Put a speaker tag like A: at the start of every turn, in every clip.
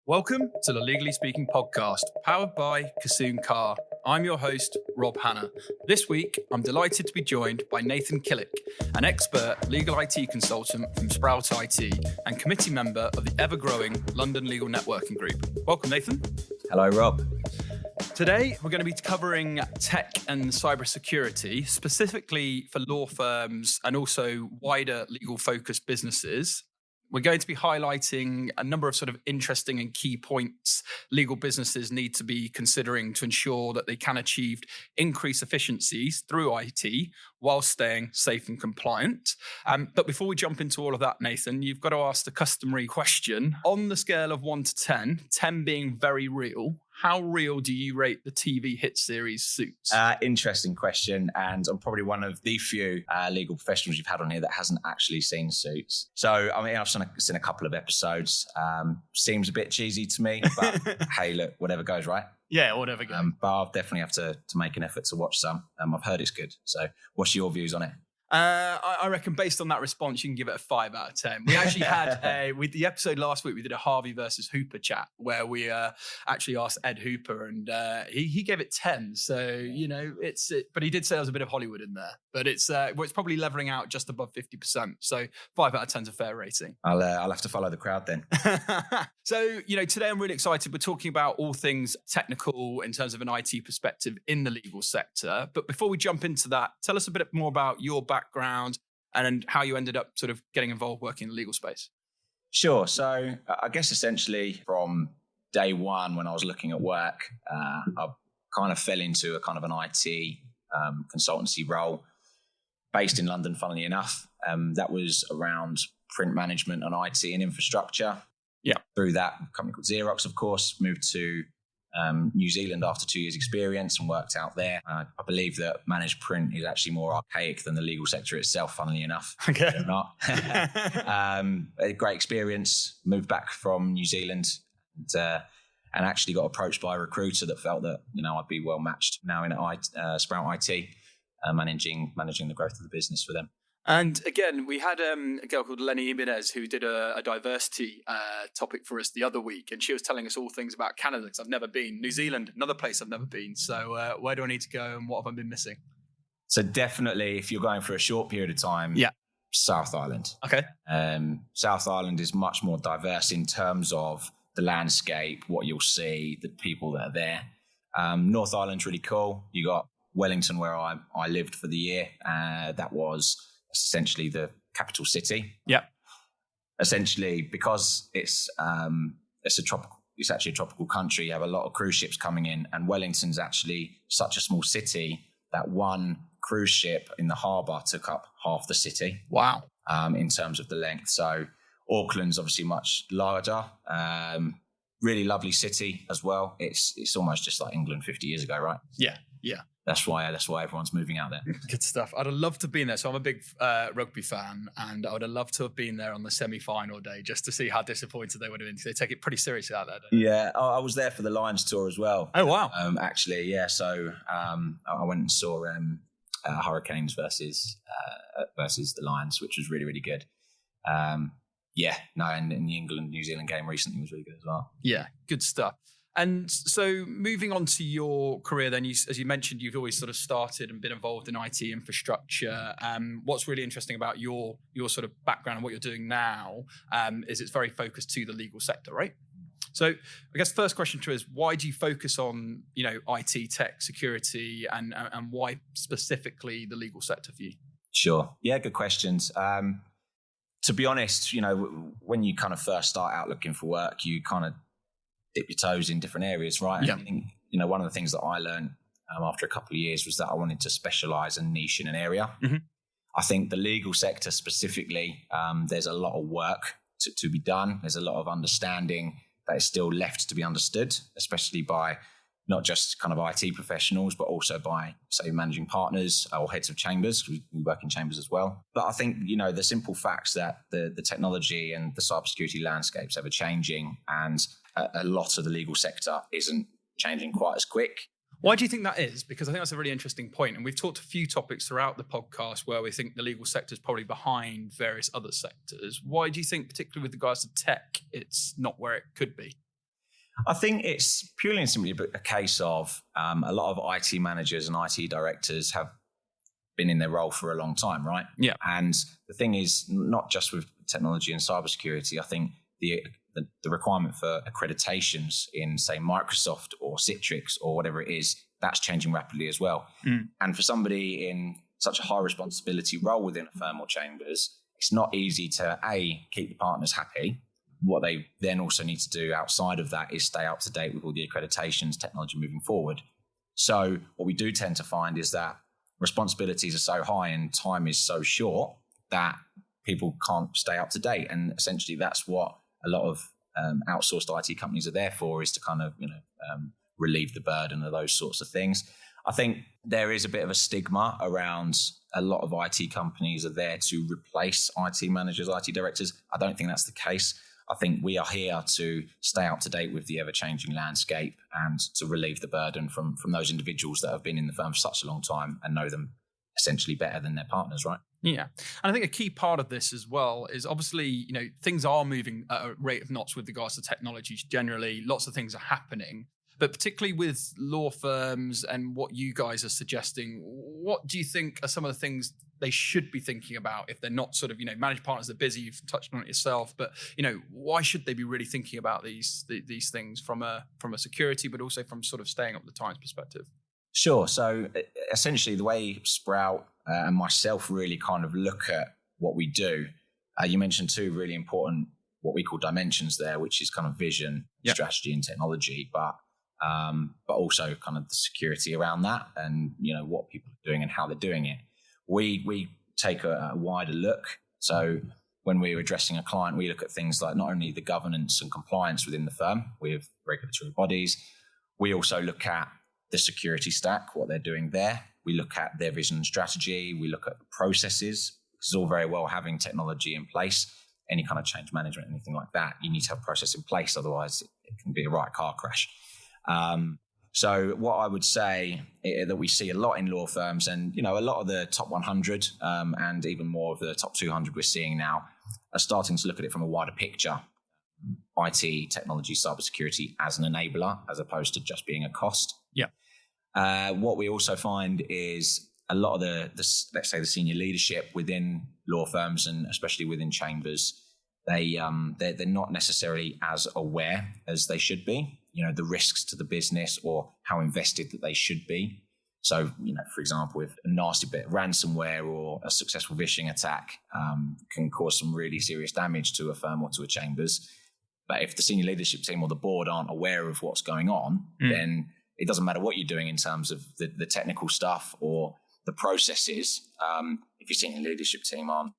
A: Welcome to the Legally Speaking podcast, powered by Kassoon Car. I'm your host, Rob Hanna. This week, I'm delighted to be joined by Nathan Killick, an expert legal IT consultant from Sprout IT and committee member of the ever-growing London Legal Networking Group. Welcome, Nathan.
B: Hello, Rob.
A: Today, we're going to be covering tech and cybersecurity, specifically for law firms and also wider legal-focused businesses. We're going to be highlighting a number of sort of interesting and key points legal businesses need to be considering to ensure that they can achieve increased efficiencies through IT while staying safe and compliant. But before we jump into all of that, Nathan, you've got to ask the customary question. On the scale of 1 to 10, 10 being very real, how real do you rate the TV hit series Suits?
B: Interesting question. And I'm probably one of the few legal professionals you've had on here that hasn't actually seen Suits. So, I mean, I've seen a couple of episodes. Seems a bit cheesy to me, but hey, look, whatever goes, right?
A: Yeah, whatever goes.
B: But I'll definitely have to make an effort to watch some. I've heard it's good. So what's your views on it?
A: I reckon based on that response, you can give it a 5 out of 10. We actually had with the episode last week, we did a Harvey versus Hooper chat where we actually asked Ed Hooper and he gave it 10. So, you know, but he did say there was a bit of Hollywood in there, but it's probably leveling out just above 50%. So 5 out of 10 is a fair rating.
B: I'll have to follow the crowd then.
A: So, you know, today I'm really excited. We're talking about all things technical in terms of an IT perspective in the legal sector. But before we jump into that, tell us a bit more about your background and how you ended up sort of getting involved working in the legal space.
B: Sure. So I guess essentially from day one when I was looking at work, I kind of fell into a kind of an IT consultancy role based in London, funnily enough. That was around print management and IT and infrastructure.
A: Yeah.
B: Through that, a company called Xerox, of course, moved to New Zealand after 2 years experience and worked out there. I believe that managed print is actually more archaic than the legal sector itself, funnily enough.
A: Okay.
B: Or not. A great experience, moved back from New Zealand and actually got approached by a recruiter that felt that, you know, I'd be well matched now in Sprout IT, managing the growth of the business for them.
A: And again, we had a girl called Lenny Jimenez who did a diversity topic for us the other week. And she was telling us all things about Canada because I've never been. New Zealand, another place I've never been. So where do I need to go and what have I been missing?
B: So definitely, if you're going for a short period of time, South Island.
A: Okay.
B: South Island is much more diverse in terms of the landscape, what you'll see, the people that are there. North Island's really cool. You got Wellington, where I lived for the year. That was essentially the capital city.
A: Yeah.
B: Essentially, because it's actually a tropical country. You have a lot of cruise ships coming in, and Wellington's actually such a small city that one cruise ship in the harbour took up half the city.
A: Wow.
B: In terms of the length. So Auckland's obviously much larger. Really lovely city as well. It's almost just like England 50 years ago, right?
A: Yeah. Yeah.
B: That's why everyone's moving out there.
A: Good stuff. I'd have loved to have been there. So I'm a big rugby fan, and I would have loved to have been there on the semi-final day just to see how disappointed they would have been. They take it pretty seriously out there, don't they?
B: Yeah, I was there for the Lions tour as well.
A: Oh, wow.
B: Actually, yeah. So I went and saw Hurricanes versus the Lions, which was really, really good. And the England-New Zealand game recently was really good as well.
A: Yeah, good stuff. And so moving on to your career then, as you mentioned, you've always sort of started and been involved in IT infrastructure. What's really interesting about your sort of background and what you're doing now is it's very focused to the legal sector, right? So I guess the first question to you is, why do you focus on, you know, IT, tech, security, and why specifically the legal sector for you?
B: Sure. Yeah, good questions. To be honest, you know, when you kind of first start out looking for work, you kind of dip your toes in different areas, right?
A: Yeah.
B: And I think, you know, one of the things that I learned after a couple of years was that I wanted to specialize and niche in an area. Mm-hmm. I think the legal sector specifically, there's a lot of work to be done. There's a lot of understanding that is still left to be understood, especially by not just kind of IT professionals, but also by, say, managing partners or heads of chambers. We work in chambers as well. But I think, you know, the simple facts that the technology and the cybersecurity landscape's ever changing, and a lot of the legal sector isn't changing quite as quick.
A: Why do you think that is? Because I think that's a really interesting point. And we've talked a few topics throughout the podcast where we think the legal sector is probably behind various other sectors. Why do you think, particularly with regards to tech, it's not where it could be?
B: I think it's purely and simply a case of a lot of IT managers and IT directors have been in their role for a long time, right?
A: Yeah.
B: And the thing is, not just with technology and cybersecurity, I think the requirement for accreditations in, say, Microsoft or Citrix or whatever it is, that's changing rapidly as well. And for somebody in such a high responsibility role within a firm or chambers, it's not easy to, keep the partners happy. What they then also need to do outside of that is stay up to date with all the accreditations, technology moving forward. So what we do tend to find is that responsibilities are so high and time is so short that people can't stay up to date. And essentially that's what a lot of outsourced IT companies are there for, is to kind of, relieve the burden of those sorts of things. I think there is a bit of a stigma around a lot of IT companies are there to replace IT managers, IT directors. I don't think that's the case. I think we are here to stay up to date with the ever-changing landscape and to relieve the burden from those individuals that have been in the firm for such a long time and know them essentially better than their partners, right?
A: Yeah. And I think a key part of this as well is obviously, things are moving at a rate of knots with regards to technologies generally. Lots of things are happening. But particularly with law firms and what you guys are suggesting, what do you think are some of the things they should be thinking about if they're not sort of, managed partners are busy, you've touched on it yourself, but, why should they be really thinking about these things from a security, but also from sort of staying up with the times perspective?
B: Sure. So essentially the way Sprout and myself really kind of look at what we do, you mentioned two really important, what we call dimensions there, which is kind of vision, strategy and technology, but also kind of the security around that and, what people are doing and how they're doing it. We take a wider look. So when we're addressing a client, we look at things like not only the governance and compliance within the firm with regulatory bodies, we also look at the security stack, what they're doing there. We look at their vision and strategy. We look at the processes. It's all very well having technology in place, any kind of change management, anything like that. You need to have a process in place. Otherwise, it can be a right car crash. So what I would say that we see a lot in law firms and, a lot of the top 100 and even more of the top 200 we're seeing now are starting to look at it from a wider picture. IT, technology, cybersecurity as an enabler as opposed to just being a cost.
A: Yeah.
B: What we also find is a lot of the let's say the senior leadership within law firms and especially within chambers, they're not necessarily as aware as they should be. The risks to the business or how invested that they should be. So, for example, if a nasty bit of ransomware or a successful phishing attack can cause some really serious damage to a firm or to a chambers. But if the senior leadership team or the board aren't aware of what's going on, then it doesn't matter what you're doing in terms of the technical stuff or the processes. If your senior leadership team aren't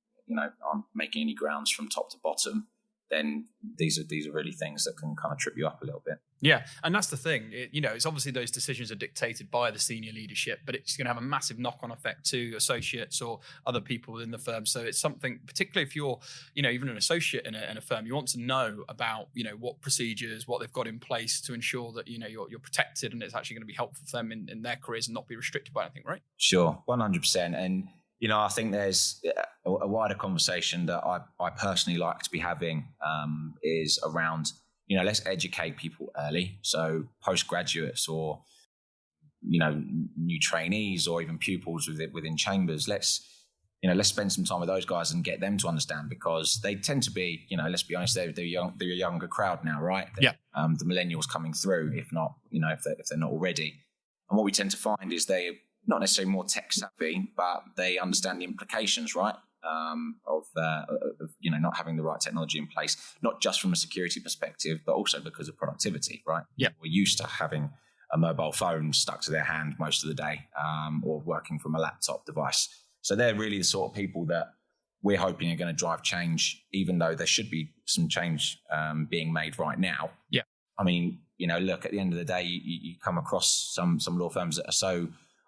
B: making any grounds from top to bottom, then these are really things that can kind of trip you up a little bit. Yeah.
A: And that's the thing. It's obviously those decisions are dictated by the senior leadership, but it's going to have a massive knock-on effect to associates or other people in the firm. So it's something, particularly if you're, even an associate in a firm, you want to know about, what procedures, what they've got in place to ensure that, you're protected and it's actually going to be helpful for them in their careers and not be restricted by anything, right?
B: Sure, 100%. And I think there's a wider conversation that I personally like to be having is around, let's educate people early. So postgraduates or, new trainees or even pupils within chambers, let's spend some time with those guys and get them to understand because they tend to be, let's be honest, they're a younger crowd now, right?
A: Yeah.
B: The millennials coming through, if not, if they're not already. And what we tend to find is they not necessarily more tech savvy, but they understand the implications, right? Of not having the right technology in place, not just from a security perspective, but also because of productivity, right?
A: Yeah.
B: We're used to having a mobile phone stuck to their hand most of the day, or working from a laptop device. So they're really the sort of people that we're hoping are going to drive change, even though there should be some change being made right now.
A: Yeah.
B: I mean, look, at the end of the day, you come across some law firms that are so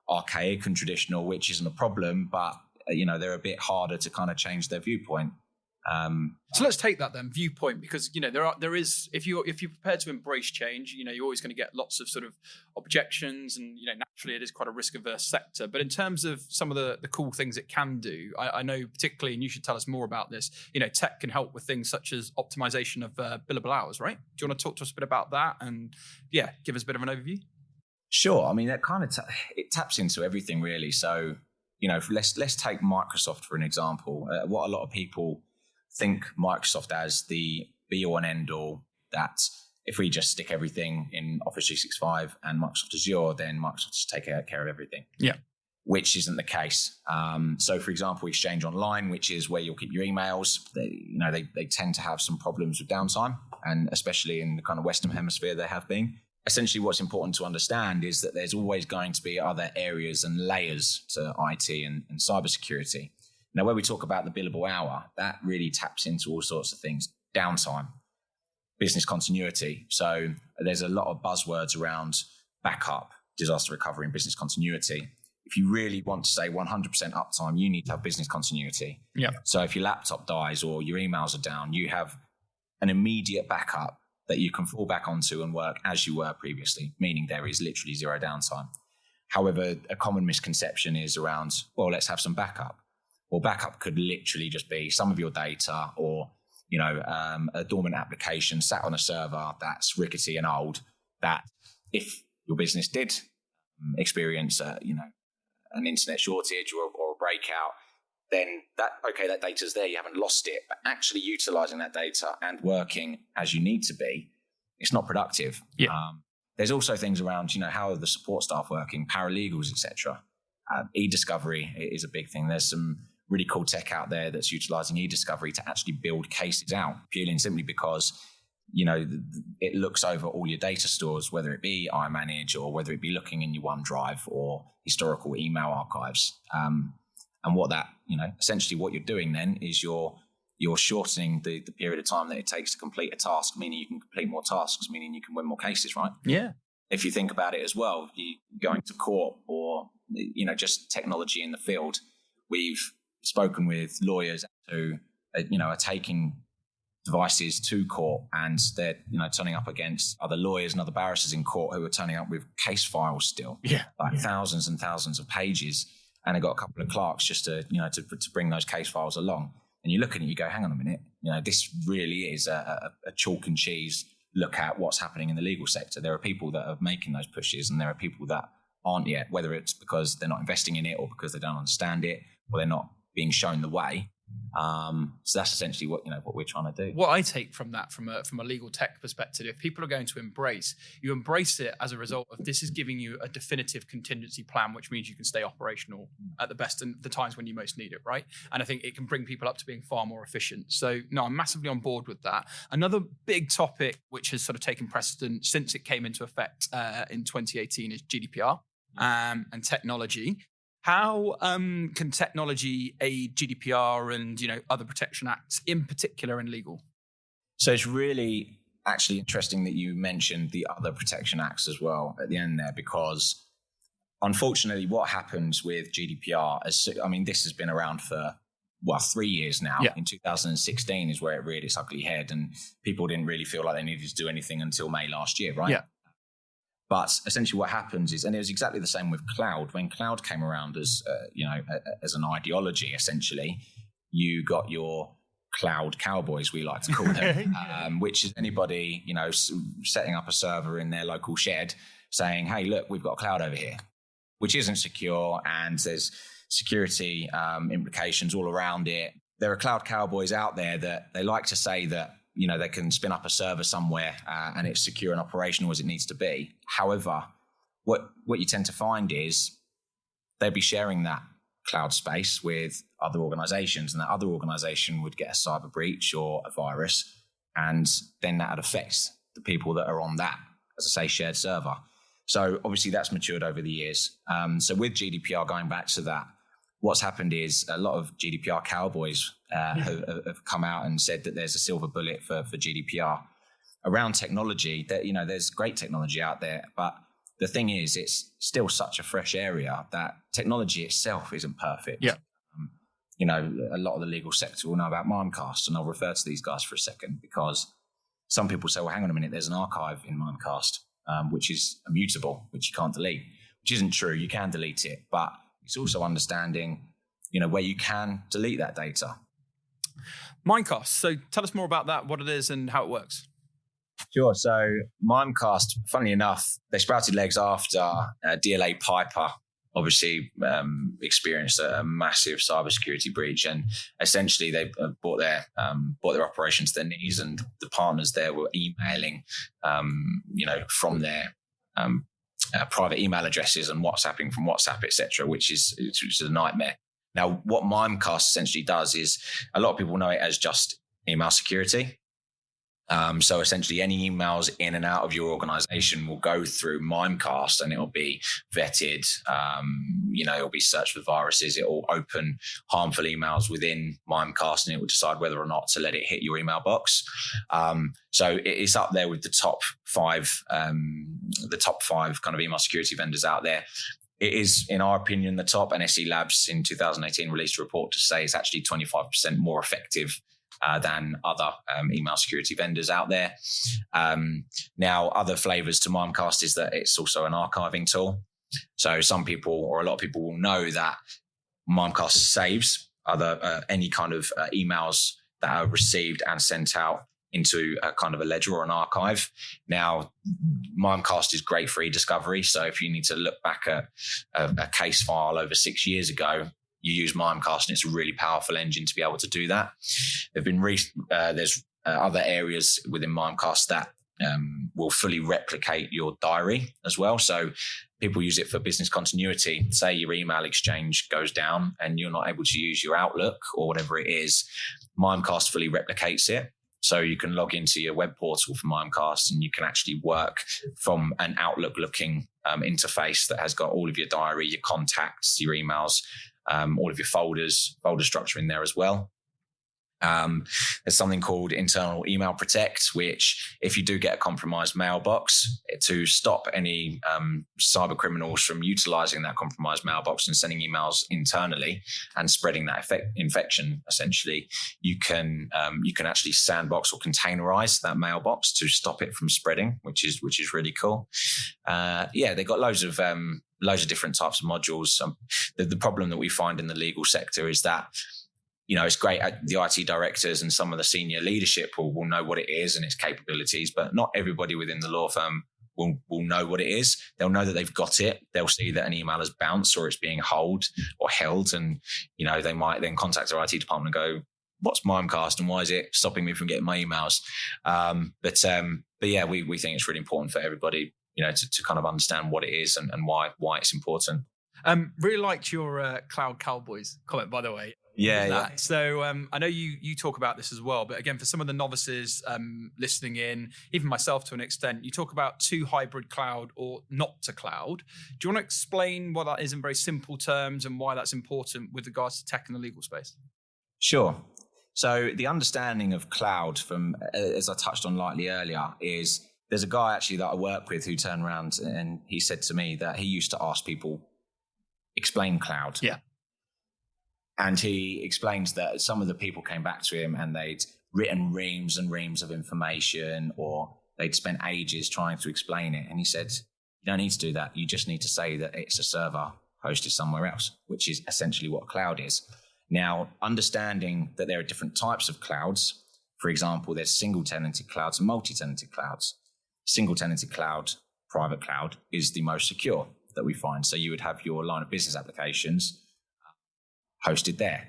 B: archaic and traditional, which isn't a problem, but they're a bit harder to kind of change their viewpoint.
A: So let's take that then viewpoint, because there is if you're prepared to embrace change, you're always going to get lots of sort of objections, and naturally it is quite a risk averse sector. But in terms of some of the cool things it can do, I know particularly, and you should tell us more about this. Tech can help with things such as optimization of billable hours, right? Do you want to talk to us a bit about that and give us a bit of an overview?
B: Sure. I mean, that kind of it taps into everything really. So let's take Microsoft for an example. What a lot of people think Microsoft as the be-all and end-all, that if we just stick everything in Office 365 and Microsoft Azure, then Microsoft just take care of everything.
A: Yeah.
B: Which isn't the case. So, for example, Exchange Online, which is where you'll keep your emails, they tend to have some problems with downtime, and especially in the kind of Western Hemisphere, there have been. Essentially, what's important to understand is that there's always going to be other areas and layers to IT and cybersecurity. Now, where we talk about the billable hour, that really taps into all sorts of things. Downtime, business continuity. So there's a lot of buzzwords around backup, disaster recovery, and business continuity. If you really want to say 100% uptime, you need to have business continuity.
A: Yeah.
B: So if your laptop dies or your emails are down, you have an immediate backup that you can fall back onto and work as you were previously, meaning there is literally zero downtime. However, a common misconception is around, well, let's have some backup. Well, backup could literally just be some of your data, or a dormant application sat on a server that's rickety and old, that if your business did experience an internet shortage or a breakout, then that data's there, you haven't lost it. But actually utilizing that data and working as you need to be, it's not productive.
A: Yeah.
B: There's also things around, how are the support staff working, paralegals, etc. E-discovery is a big thing. There's some really cool tech out there that's utilizing e-discovery to actually build cases out, purely and simply because it looks over all your data stores, whether it be iManage or whether it be looking in your OneDrive or historical email archives. And what that, essentially what you're doing then is you're shortening the period of time that it takes to complete a task, meaning you can complete more tasks, meaning you can win more cases, right?
A: Yeah.
B: If you think about it as well, you going to court or, just technology in the field, we've spoken with lawyers who, are taking devices to court, and they're turning up against other lawyers and other barristers in court who are turning up with case files still, thousands and thousands of pages, and they've got a couple of clerks just to bring those case files along. And you look at it, you go, hang on a minute, this really is a chalk and cheese look at what's happening in the legal sector. There are people that are making those pushes, and there are people that aren't yet, whether it's because they're not investing in it or because they don't understand it or they're not being shown the way. So that's essentially what we're trying to do.
A: What I take from that, from a legal tech perspective, if people are going to you embrace it as a result of this is giving you a definitive contingency plan, which means you can stay operational at the best and the times when you most need it, right? And I think it can bring people up to being far more efficient. So no, I'm massively on board with that. Another big topic which has sort of taken precedent since it came into effect in 2018 is GDPR and technology. How can technology aid GDPR and other protection acts, in particular in legal?
B: So it's really actually interesting that you mentioned the other protection acts as well at the end there, because unfortunately what happens with GDPR this has been around for 3 years now. Yeah. In 2016 is where it reared its ugly head, and people didn't really feel like they needed to do anything until May last year, right? Yeah. But essentially what happens is, and it was exactly the same with cloud. When cloud came around as an ideology, essentially, you got your cloud cowboys, we like to call them, which is anybody, setting up a server in their local shed saying, hey, look, we've got a cloud over here, which isn't secure, and there's security implications all around it. There are cloud cowboys out there that they like to say that they can spin up a server somewhere and it's secure and operational as it needs to be. However, what you tend to find is they'll be sharing that cloud space with other organizations, and that other organization would get a cyber breach or a virus, and then that would affect the people that are on that, as I say, shared server. So obviously that's matured over the years. So with GDPR, going back to that, what's happened is a lot of GDPR cowboys have come out and said that there's a silver bullet for GDPR around technology. That there's great technology out there, but the thing is, it's still such a fresh area that technology itself isn't perfect.
A: Yeah.
B: a lot of the legal sector will know about Mimecast, and I'll refer to these guys for a second, because some people say, well, hang on a minute, there's an archive in Mimecast, which is immutable, which you can't delete, which isn't true. You can delete it, but it's also understanding, where you can delete that data.
A: Mimecast. So tell us more about that, what it is and how it works.
B: Sure. So Mimecast, funnily enough, they sprouted legs after DLA Piper obviously experienced a massive cybersecurity breach, and essentially they brought their operation to their knees, and the partners there were emailing, from their private email addresses and WhatsApping from WhatsApp, etc., which is a nightmare. Now, what Mimecast essentially does is, a lot of people know it as just email security. So essentially any emails in and out of your organization will go through Mimecast, and it'll be vetted. It'll be searched for viruses. It will open harmful emails within Mimecast, and it will decide whether or not to let it hit your email box. So it's up there with the top five kind of email security vendors out there. It is, in our opinion, the top, and SE Labs in 2018 released a report to say it's actually 25% more effective than other email security vendors out there. Now, other flavors to Mimecast is that it's also an archiving tool. So some people, or a lot of people, will know that Mimecast saves any kind of emails that are received and sent out into a kind of a ledger or an archive. Now, Mimecast is great for e-discovery. So if you need to look back at a case file over 6 years ago, you use Mimecast, and it's a really powerful engine to be able to do that. There's other areas within Mimecast that will fully replicate your diary as well. So people use it for business continuity. Say your email exchange goes down and you're not able to use your Outlook or whatever it is, Mimecast fully replicates it. So you can log into your web portal for Mimecast, and you can actually work from an Outlook-looking interface that has got all of your diary, your contacts, your emails, all of your folder structure in there as well. There's something called Internal Email Protect, which, if you do get a compromised mailbox, to stop any cyber criminals from utilizing that compromised mailbox and sending emails internally and spreading that infection, essentially, you can actually sandbox or containerize that mailbox to stop it from spreading, which is really cool. They've got loads of different types of modules. The problem that we find in the legal sector is that, it's great. The IT directors and some of the senior leadership will know what it is and its capabilities, but not everybody within the law firm will know what it is. They'll know that they've got it. They'll see that an email has bounced or it's being held, and, they might then contact their IT department and go, what's Mimecast and why is it stopping me from getting my emails? But we think it's really important for everybody, to kind of understand what it is and why it's important.
A: Really liked your Cloud Cowboys comment, by the way.
B: Yeah.
A: So I know you talk about this as well, but again, for some of the novices listening in, even myself to an extent, you talk about to hybrid cloud or not to cloud. Do you want to explain what that is in very simple terms and why that's important with regards to tech in the legal space?
B: Sure. So the understanding of cloud, from, as I touched on lightly earlier, is there's a guy actually that I work with who turned around and he said to me that he used to ask people, explain cloud.
A: Yeah.
B: And he explains that some of the people came back to him and they'd written reams and reams of information, or they'd spent ages trying to explain it. And he said, you don't need to do that. You just need to say that it's a server hosted somewhere else, which is essentially what cloud is. Now, understanding that there are different types of clouds. For example, there's single-tenanted clouds and multi-tenanted clouds. Single-tenanted cloud, private cloud, is the most secure that we find. So you would have your line of business applications hosted there.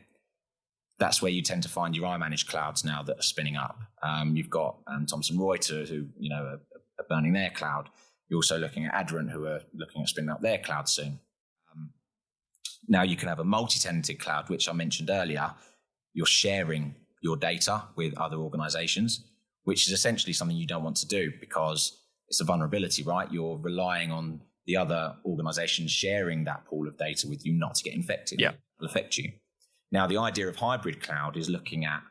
B: That's where you tend to find your iManage clouds now that are spinning up. You've got Thomson Reuters, who are burning their cloud. You're also looking at Adderant, who are looking at spinning up their cloud soon. Now you can have a multi-tenanted cloud, which I mentioned earlier. You're sharing your data with other organizations, which is essentially something you don't want to do because it's a vulnerability, right? You're relying on the other organization sharing that pool of data with you not to get infected.
A: Yeah.
B: Will affect you. Now, the idea of hybrid cloud is looking at,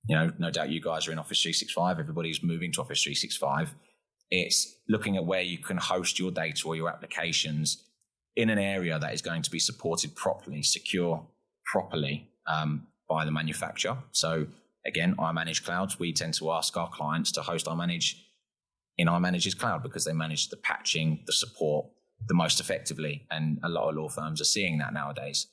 B: no doubt you guys are in Office 365. Everybody's moving to Office 365. It's looking at where you can host your data or your applications in an area that is going to be supported properly, secure properly by the manufacturer. So again, iManage Clouds, we tend to ask our clients to host iManage in iManage's cloud because they manage the patching, the support the most effectively. And a lot of law firms are seeing that nowadays.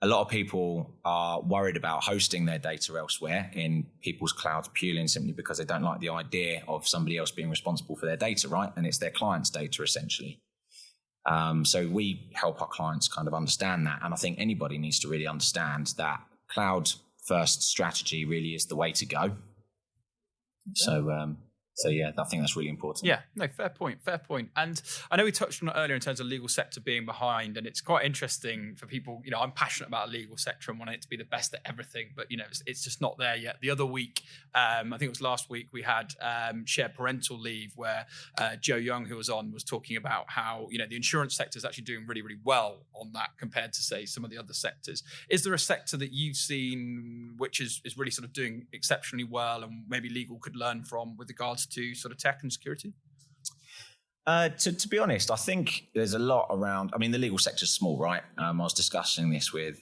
B: A lot of people are worried about hosting their data elsewhere in people's clouds purely and simply because they don't like the idea of somebody else being responsible for their data, right? And it's their client's data essentially. So we help our clients kind of understand that. And I think anybody needs to really understand that cloud first strategy really is the way to go. So yeah, I think that's really important.
A: Yeah, no, fair point. And I know we touched on it earlier in terms of legal sector being behind, and it's quite interesting for people. I'm passionate about the legal sector and wanting it to be the best at everything, but it's just not there yet. The other week, I think it was last week, we had shared parental leave where Joe Young, who was on, was talking about how the insurance sector is actually doing really, really well on that compared to say some of the other sectors. Is there a sector that you've seen which is really sort of doing exceptionally well and maybe legal could learn from with regards to sort of tech and security?
B: To be honest, I think there's a lot around. I mean, the legal sector is small, right? I was discussing this with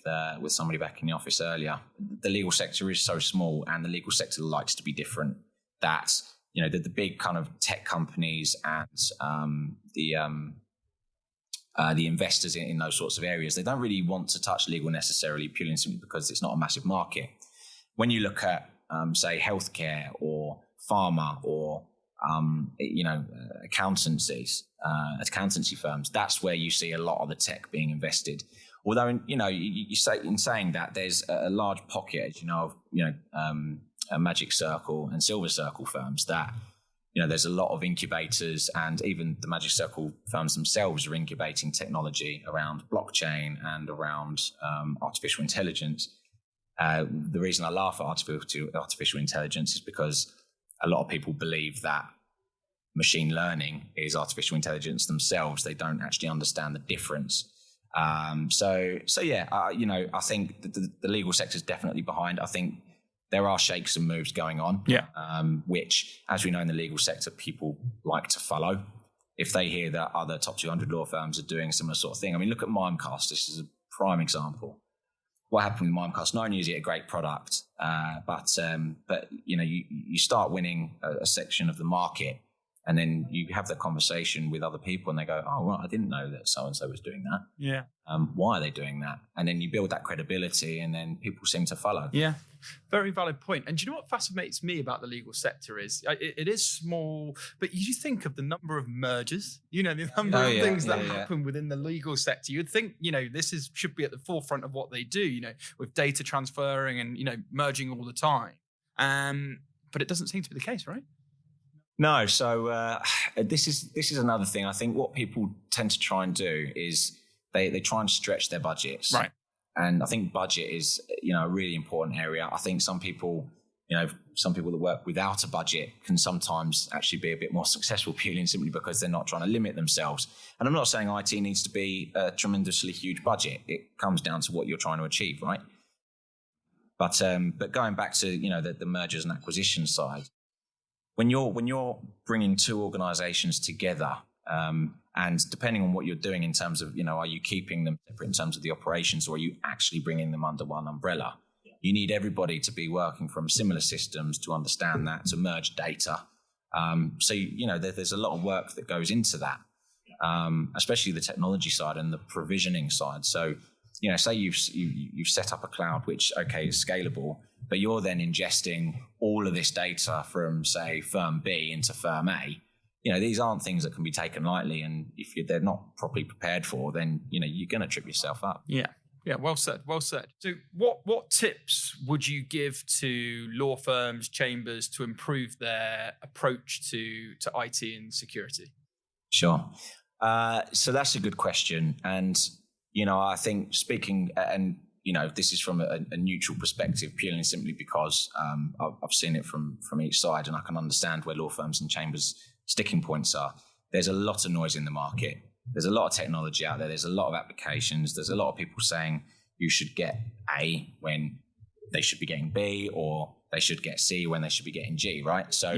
B: somebody back in the office earlier. The legal sector is so small, and the legal sector likes to be different. That the big kind of tech companies and the investors in those sorts of areas, they don't really want to touch legal necessarily, purely and simply because it's not a massive market. When you look at say healthcare or pharma or accountancy firms, that's where you see a lot of the tech being invested. Although, you say in saying that there's a large pocket, of a Magic Circle and Silver Circle firms that, there's a lot of incubators, and even the Magic Circle firms themselves are incubating technology around blockchain and around artificial intelligence. The reason I laugh at artificial intelligence is because a lot of people believe that machine learning is artificial intelligence themselves. They don't actually understand the difference. I think the legal sector is definitely behind. I think there are shakes and moves going on, which, as we know in the legal sector, people like to follow. If they hear that other top 200 law firms are doing a similar sort of thing. I mean, look at Mimecast. This is a prime example. What happened with Mimecast? Not only is it a great product, but you start winning a section of the market, and then you have the conversation with other people, and they go, "Oh, right, I didn't know that so and so was doing that.
A: Yeah,
B: why are they doing that?" And then you build that credibility, and then people seem to follow.
A: Yeah, very valid point. And do you know what fascinates me about the legal sector is it is small, but you think of the number of mergers, the number of things that happen within the legal sector. You'd think, this should be at the forefront of what they do, with data transferring and, merging all the time. But it doesn't seem to be the case, right?
B: No. So this is another thing. I think what people tend to try and do is they try and stretch their budgets.
A: Right.
B: And I think budget is, a really important area. I think some people that work without a budget can sometimes actually be a bit more successful purely and simply because they're not trying to limit themselves. And I'm not saying IT needs to be a tremendously huge budget. It comes down to what you're trying to achieve, right? But going back to, the mergers and acquisition side, when you're bringing two organizations together, and depending on what you're doing in terms of, are you keeping them separate in terms of the operations, or are you actually bringing them under one umbrella? You need everybody to be working from similar systems to understand that, to merge data. So, there's a lot of work that goes into that, especially the technology side and the provisioning side. So, say you've set up a cloud which, is scalable, but you're then ingesting all of this data from, say, firm B into firm A. These aren't things that can be taken lightly, and if they're not properly prepared for, then you're going to trip yourself up.
A: Yeah, well said. So, what tips would you give to law firms, chambers to improve their approach to IT and security?
B: Sure. So that's a good question, and I think speaking and this is from a neutral perspective, purely and simply because I've seen it from each side, and I can understand where law firms and chambers' sticking points are. There's a lot of noise in the market. There's a lot of technology out there. There's a lot of applications. There's a lot of people saying you should get A when they should be getting B, or they should get C when they should be getting G, right? So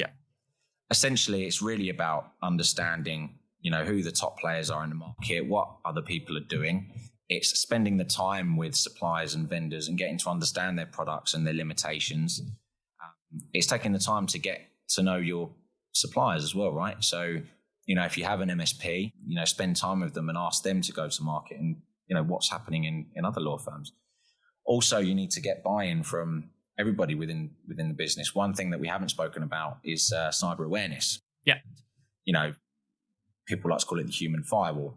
B: essentially it's really about understanding, who the top players are in the market, what other people are doing, it's spending the time with suppliers and vendors and getting to understand their products and their limitations. It's taking the time to get to know your suppliers as well, right? So, if you have an MSP, spend time with them and ask them to go to market and, what's happening in other law firms. Also, you need to get buy-in from everybody within the business. One thing that we haven't spoken about is cyber awareness.
A: Yeah.
B: People like to call it the human firewall.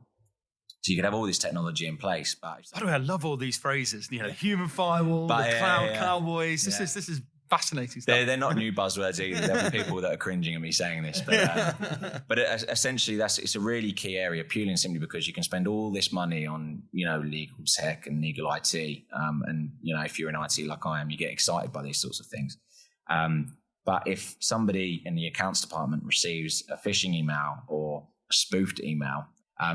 B: So you could have all this technology in place, but
A: by the way, I love all these phrases. Human firewall, the cloud cowboys. This is fascinating stuff.
B: They're not new buzzwords either. There'll be people that are cringing at me saying this, but essentially it's a really key area, purely and simply because you can spend all this money on legal tech and legal IT, and if you're in IT like I am, you get excited by these sorts of things. But if somebody in the accounts department receives a phishing email or a spoofed email,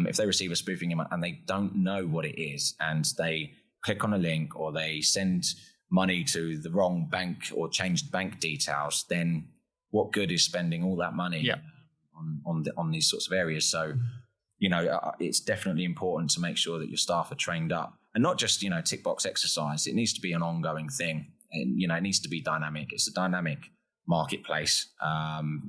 B: if they receive a spoofing email and they don't know what it is, and they click on a link or they send money to the wrong bank or changed bank details, then what good is spending all that money on these sorts of areas? So, it's definitely important to make sure that your staff are trained up, and not just, tick box exercise. It needs to be an ongoing thing, and, it needs to be dynamic. It's a dynamic marketplace, and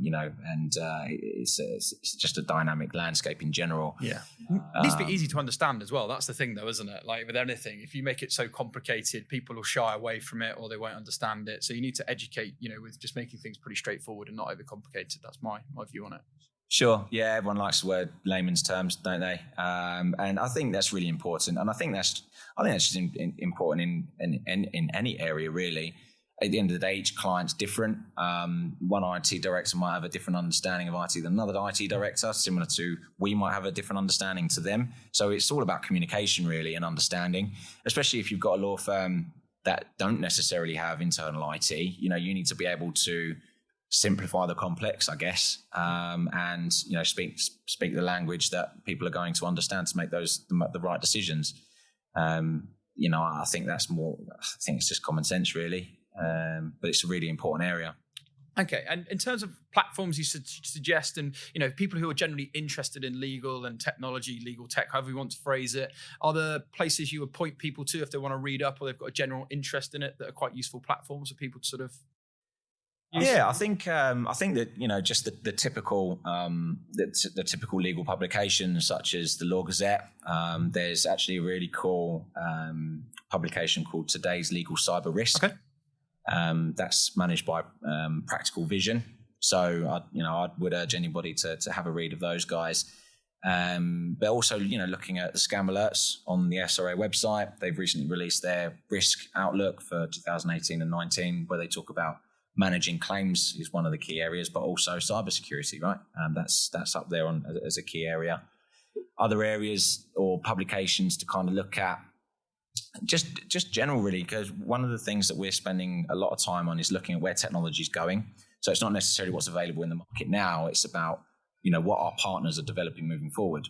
B: it's just a dynamic landscape in general.
A: Yeah. It needs to be easy to understand as well. That's the thing though, isn't it? Like with anything, if you make it so complicated, people will shy away from it or they won't understand it. So you need to educate, with just making things pretty straightforward and not overcomplicated. That's my view on it. Sure.
B: Yeah, everyone likes the word layman's terms, don't they? And I think that's really important. And I think that's just important in any area, really. At the end of the day, each client's different. One IT director might have a different understanding of IT than another IT director, similar to we might have a different understanding to them. So it's all about communication, really, and understanding, especially if you've got a law firm that don't necessarily have internal IT. You need to be able to simplify the complex, I guess, and speak the language that people are going to understand to make the right decisions. I think that's more. I think it's just common sense, really. But it's a really important area.
A: Okay, and in terms of platforms you suggest, and people who are generally interested in legal and technology, legal tech, however you want to phrase it, are there places you would point people to if they want to read up or they've got a general interest in it that are quite useful platforms for people to sort of use?
B: Yeah, I think that just the typical the typical legal publications such as the Law Gazette. There's actually a really cool publication called Today's Legal Cyber Risk.
A: Okay.
B: That's managed by Practical Vision. So I would urge anybody to have a read of those guys. But also, looking at the scam alerts on the SRA website. They've recently released their risk outlook for 2018 and 19, where they talk about managing claims is one of the key areas, but also cybersecurity, right? That's up there as a key area. Other areas or publications to kind of look at, just general, really, because one of the things that we're spending a lot of time on is looking at where technology is going. So it's not necessarily what's available in the market now. It's about, what our partners are developing moving forward.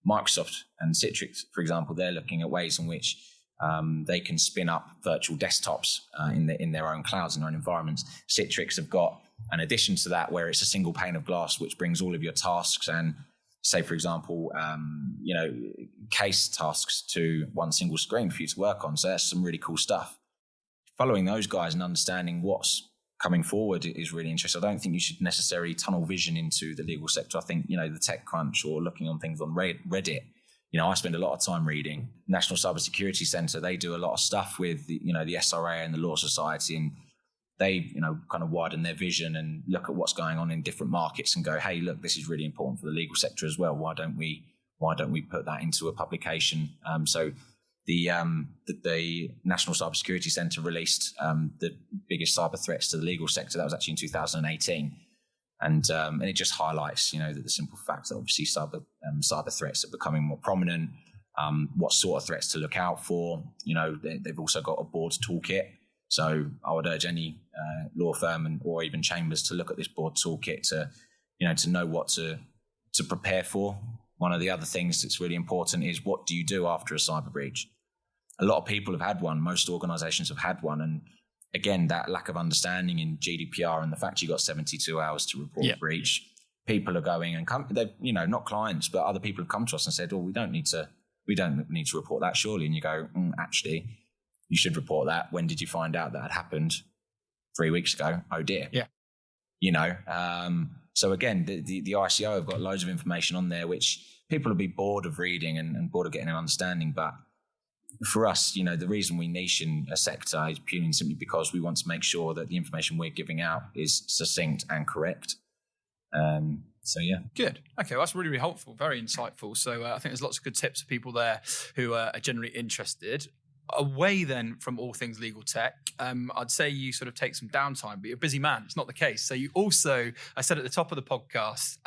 B: Microsoft and Citrix, for example, they're looking at ways in which they can spin up virtual desktops in their own clouds and their own environments. Citrix have got an addition to that where it's a single pane of glass which brings all of your tasks and, say, for example, case tasks to one single screen for you to work on. So that's some really cool stuff. Following those guys and understanding what's coming forward is really interesting. I don't think you should necessarily tunnel vision into the legal sector. I think, the TechCrunch or looking on things on Reddit. I spend a lot of time reading. National Cybersecurity Centre, they do a lot of stuff with the SRA and the Law Society, and they, kind of widen their vision and look at what's going on in different markets and go, hey, look, this is really important for the legal sector as well. Why don't we put that into a publication? So the National Cybersecurity Centre released the biggest cyber threats to the legal sector. That was actually in 2018. And it just highlights, the simple fact that obviously cyber threats are becoming more prominent, what sort of threats to look out for. They've also got a board toolkit. So I would urge any law firm or even chambers to look at this board toolkit to know what to prepare for. One of the other things that's really important is, what do you do after a cyber breach? A lot of people have had one. Most organisations have had one. And again, that lack of understanding in GDPR and the fact you got 72 hours to report a breach, people are going and they've, not clients, but other people have come to us and said, we don't need to we don't need to report that surely. And you go, actually, you should report that. When did you find out that had happened? 3 weeks ago. Oh dear.
A: Yeah.
B: So again, the ICO have got loads of information on there, which people will be bored of reading and bored of getting an understanding. But for us, the reason we niche in a sector is purely and simply because we want to make sure that the information we're giving out is succinct and correct. So yeah.
A: Good. Okay, well, that's really, really helpful, very insightful. So I think there's lots of good tips for people there who are generally interested. Away then from all things legal tech, I'd say you sort of take some downtime, but you're a busy man. It's not the case. So you also, I said at the top of the podcast,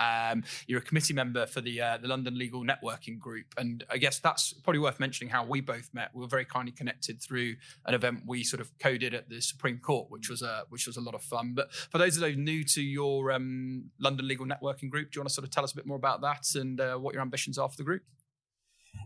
A: you're a committee member for the London Legal Networking Group. And I guess that's probably worth mentioning how we both met. We were very kindly connected through an event we sort of coded at the Supreme Court, which was a lot of fun. But for those of those new to your London Legal Networking Group, do you want to sort of tell us a bit more about that and what your ambitions are for the group?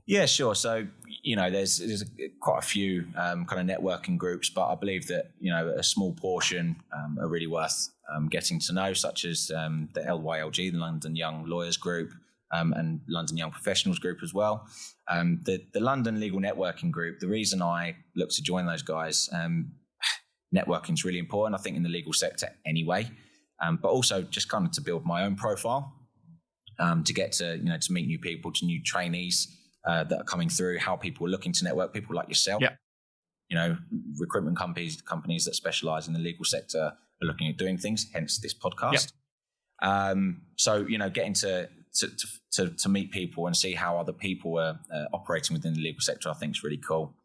B: Yeah, sure. So, there's quite a few kind of networking groups, but I believe that, a small portion are really worth getting to know, such as the LYLG, the London Young Lawyers Group, and London Young Professionals Group as well. The London Legal Networking Group, the reason I looked to join those guys, networking is really important, I think, in the legal sector anyway, but also just kind of to build my own profile, to get to, to meet new people, to new trainees that are coming through, how people are looking to network, people like yourself.
A: Yeah.
B: Recruitment companies that specialize in the legal sector are looking at doing things, hence this podcast. Yep. So, getting to meet people and see how other people are operating within the legal sector, I think is really cool.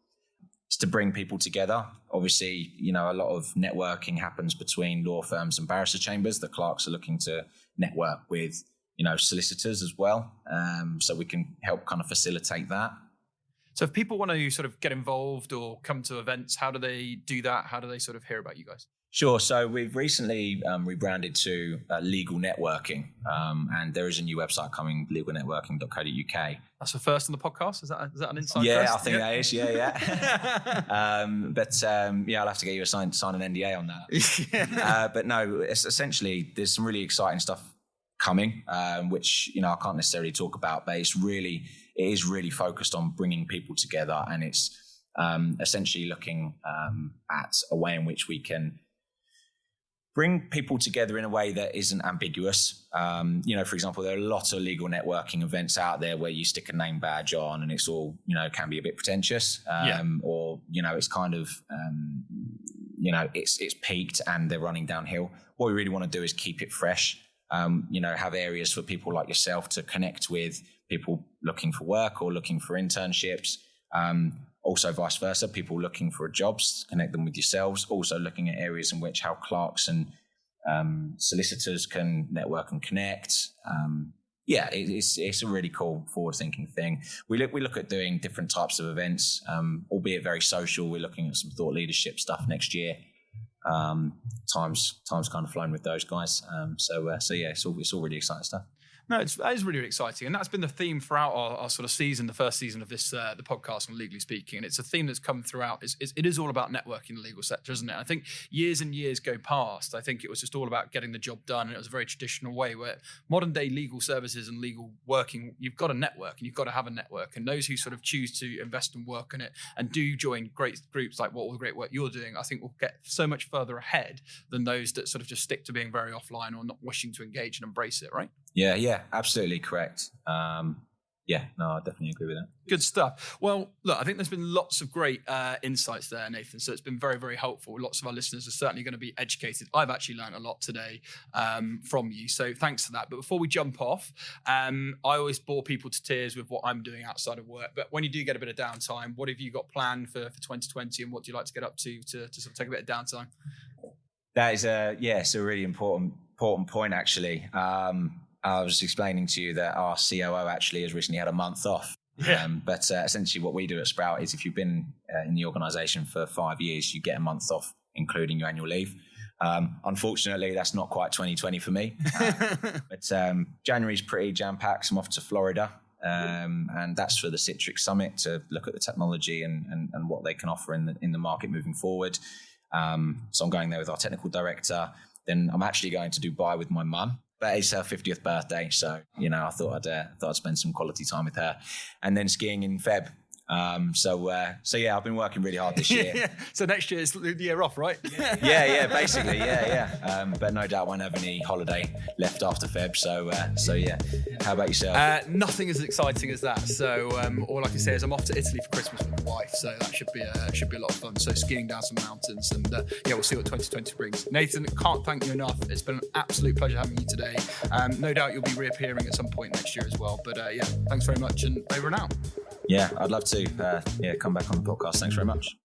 B: It's to bring people together. Obviously, a lot of networking happens between law firms and barrister chambers. The clerks are looking to network with solicitors as well. So we can help kind of facilitate that.
A: So if people want to sort of get involved or come to events, how do they do that? How do they sort of hear about you guys?
B: Sure. So we've recently rebranded to Legal Networking, and there is a new website coming, legalnetworking.co.uk.
A: That's the first on the podcast? Is that an insight?
B: Yeah,
A: first?
B: I think that is. Yeah. I'll have to get you to sign an NDA on that. But no, it's essentially, there's some really exciting stuff coming, which I can't necessarily talk about, but it is really focused on bringing people together, and it's essentially looking at a way in which we can bring people together in a way that isn't ambiguous. For example, there are a lot of legal networking events out there where you stick a name badge on and it's all, can be a bit pretentious, or it's kind of it's peaked and they're running downhill. What we really want to do is keep it fresh. Have areas for people like yourself to connect with people looking for work or looking for internships. Also vice versa, people looking for jobs, connect them with yourselves. Also looking at areas in which how clerks and solicitors can network and connect. It's a really cool forward-thinking thing. We look at doing different types of events, albeit very social. We're looking at some thought leadership stuff next year. Time's kind of flown with those guys. It's all really exciting stuff.
A: No, that is really, really exciting. And that's been the theme throughout our sort of season, the first season of this, the podcast on Legally Speaking. And it's a theme that's come throughout. It is all about networking in the legal sector, isn't it? I think years and years go past. I think it was just all about getting the job done. And it was a very traditional way where modern day legal services and legal working, you've got a network and you've got to have a network. And those who sort of choose to invest and work in it and do join great groups like all the great work you're doing, I think will get so much further ahead than those that sort of just stick to being very offline or not wishing to engage and embrace it, right?
B: Yeah, absolutely correct. I definitely agree with that.
A: Good stuff. Well, look, I think there's been lots of great insights there, Nathan. So it's been very, very helpful. Lots of our listeners are certainly going to be educated. I've actually learned a lot today from you. So thanks for that. But before we jump off, I always bore people to tears with what I'm doing outside of work. But when you do get a bit of downtime, what have you got planned for 2020 and what do you like to get up to sort of take a bit of downtime?
B: That is it's a really important point, actually. I was explaining to you that our COO actually has recently had a month off.
A: Yeah.
B: But essentially what we do at Sprout is if you've been in the organisation for 5 years, you get a month off, including your annual leave. Unfortunately, that's not quite 2020 for me. But January's pretty jam-packed. I'm off to Florida. And that's for the Citrix Summit to look at the technology and what they can offer in the market moving forward. So I'm going there with our technical director. Then I'm actually going to Dubai with my mum. It's her 50th birthday, so I thought I'd spend some quality time with her, and then skiing in Feb. So yeah, I've been working really hard this year.
A: Yeah. So next year is the year off, right?
B: Yeah, basically, yeah. But no doubt won't have any holiday left after Feb. So yeah. How about yourself?
A: Nothing as exciting as that. So all I can say is I'm off to Italy for Christmas with my wife. So that should be a lot of fun. So skiing down some mountains, and we'll see what 2020 brings. Nathan, can't thank you enough. It's been an absolute pleasure having you today. No doubt you'll be reappearing at some point next year as well. But thanks very much, and over and out.
B: Yeah, I'd love to come back on the podcast. Thanks very much.